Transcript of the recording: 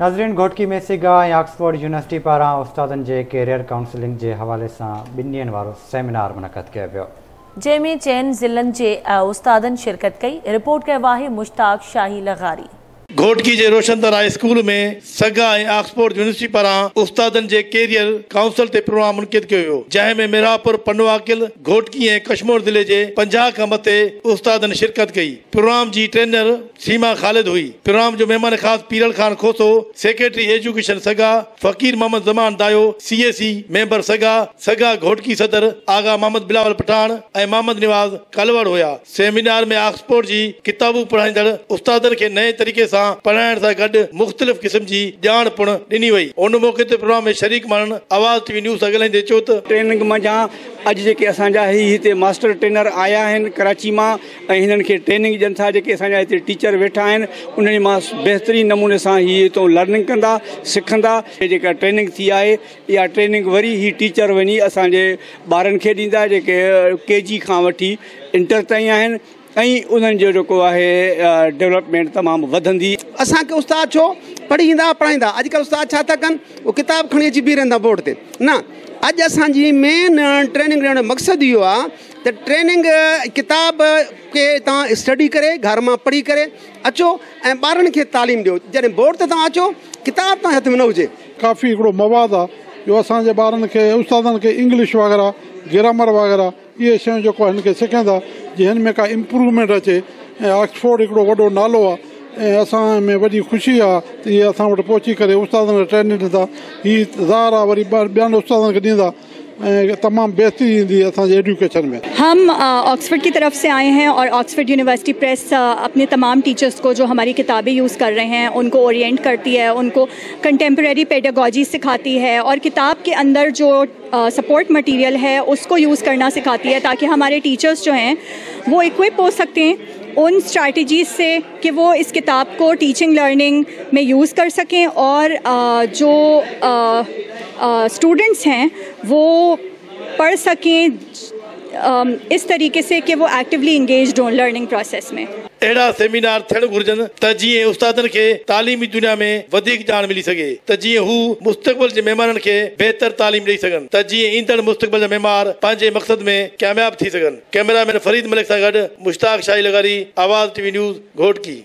नाज़रीन, घोटकी में सिगा ऐं ऑक्सफोर्ड यूनिवर्सिटी पारां उस्तादनि जे कैरियर काउंसलिंग जे हवाले सां 2 ॾींहनि वारो सेमिनार मुनक़द कयो वियो, जंहिंमें 4 ज़िलनि जे उस्तादनि शिरकत कई। रिपोर्ट कयो आहे मुश्ताक शाही लगारी। घोटकी के रोशनदरा स्कूल में सगा ऐं ऑक्सफोर्ड यूनिवर्सिटी पारां उस्तादनि जे कैरियर काउंसिल ते प्रोग्राम मुनक़िद कयो वियो, जंहिंमें मिरापुर पनवाकिल घोटकी ऐं कश्मीर ज़िले जे 50 खां मथे उस्तादनि शिरकत कई। प्रोग्राम जी ट्रेनर सीमा ख़ालिद हुई। प्रोग्राम जो मेहमान ख़ास पीरल खान खोसो, सेक्रेटरी एजुकेशन सगा, फ़कीर मोहम्मद ज़मान दायो, CSE मेंबर सगा घोटकी सदर आगा मोहम्मद बिलावल पठान ऐं मोहम्मद निवाज़ कलवड़ हुआ। सेमिनार में ऑक्सफोर्ड जी किताबूं पढ़ाईंदड़ उस्तादनि खे नए तरीक़े सां पढ़ाइण सां गॾु मुख़्तलिफ़ क़िस्म जी ॼाण पिणु ॾिनी वई। उन मौक़े ते प्रोग्राम में शरीक माण्हुनि आवाज़ TV न्यूज़ सां ॻाल्हाईंदे चयो त ट्रेनिंग मंझां अॼु जेके असांजा हिते मास्टर ट्रेनर आया आहिनि कराची मां ऐं हिननि खे ट्रेनिंग ॾियनि था। जेके असांजा हिते टीचर वेठा आहिनि उन्हनि मां बहितरीन नमूने सां हीअ हितां लर्निंग कंदा सिखंदा। जेका ट्रेनिंग थी आहे इहा ट्रेनिंग वरी ही टीचर वञी असांजे ॿारनि खे ॾींदा जेके KG खां वठी इंटर ताईं आहिनि ऐं उन्हनि जो जेको आहे डेवलपमेंट तमामु वधंदी। असांखे उस्ताद छो पढ़ी ईंदा पढ़ाईंदा। अॼुकल्ह उस्ताद छा था कनि, वो किताब खणी अची बीह रहंदा बोर्ड ते न। अॼु असांजी मेन ट्रेनिंग ॾियण जो मक़सदु इहो आहे त ट्रेनिंग किताब खे तव्हां स्टडी करे घर मां पढ़ी करे अचो ऐं ॿारनि खे तालीम ॾियो। जॾहिं बोर्ड ते तव्हां अचो किताब तव्हां हथ में न हुजे। काफ़ी हिकिड़ो मवादु आहे जो असांजे ॿारनि खे उस्तादनि खे इंग्लिश वग़ैरह ग्रामर वग़ैरह इहे शयूं जेको आहे हिन खे सिखंदा जीअं हिन में का इम्प्रूवमेंट अचे। ऐं ऑक्सफोर्ड हिकिड़ो वॾो नालो आहे ऐं असां में वॾी ख़ुशी आहे त इहे असां वटि पहुची करे उस्तादनि खे ट्रेनिंग ॾींदा। हीअ ज़ाहिर आहे वरी ॿियनि उस्तादनि खे ॾींदा ऐं तमामु बहितरी ईंदी असांजे एजुकेशन में। हम ऑक्सफोर्ड की तरफ से आए हैं और ऑक्सफोर्ड यूनिवर्सिटी प्रेस अपने तमाम टीचर्स को जो हमारी किताबें यूज़ कर रहे हैं उनको ओरिएंट करती है, उनको कंटेम्प्रेरी पेडागॉजी सिखाती है और किताब के अंदर जो सपोर्ट मटेरियल है उसको यूज़ करना सिखाती है ताकि हमारे टीचर्स जो हैं वो इक्विप हो सकते हैं उन स्ट्रैटेजीज़ से कि वो इस किताब को टीचिंग लर्निंग में यूज़ कर सकें और जो स्टूडेंट्स हैं वो पढ़ सकें इस तरीके से कि वो एक्टिवली इंगेज्ड हों लर्निंग प्रोसेस में। अहिड़ा सेमिनार थियण घुर्जनि त जीअं उस्तादनि खे तालीमी दुनिया में वधीक ॼाण मिली सघे, त जीअं हू मुस्तक़बिल जे महिमाननि खे बहितर तालीम ॾेई सघनि, त जीअं ईंदड़ मुस्तक़बिल जा महिमान पंहिंजे मक़सद में कामयाब थी सघनि। कैमरामैन फरीद मलिक सां गॾु मुश्ताक शाही लगारी, आवाज़ TV न्यूज़, घोटकी।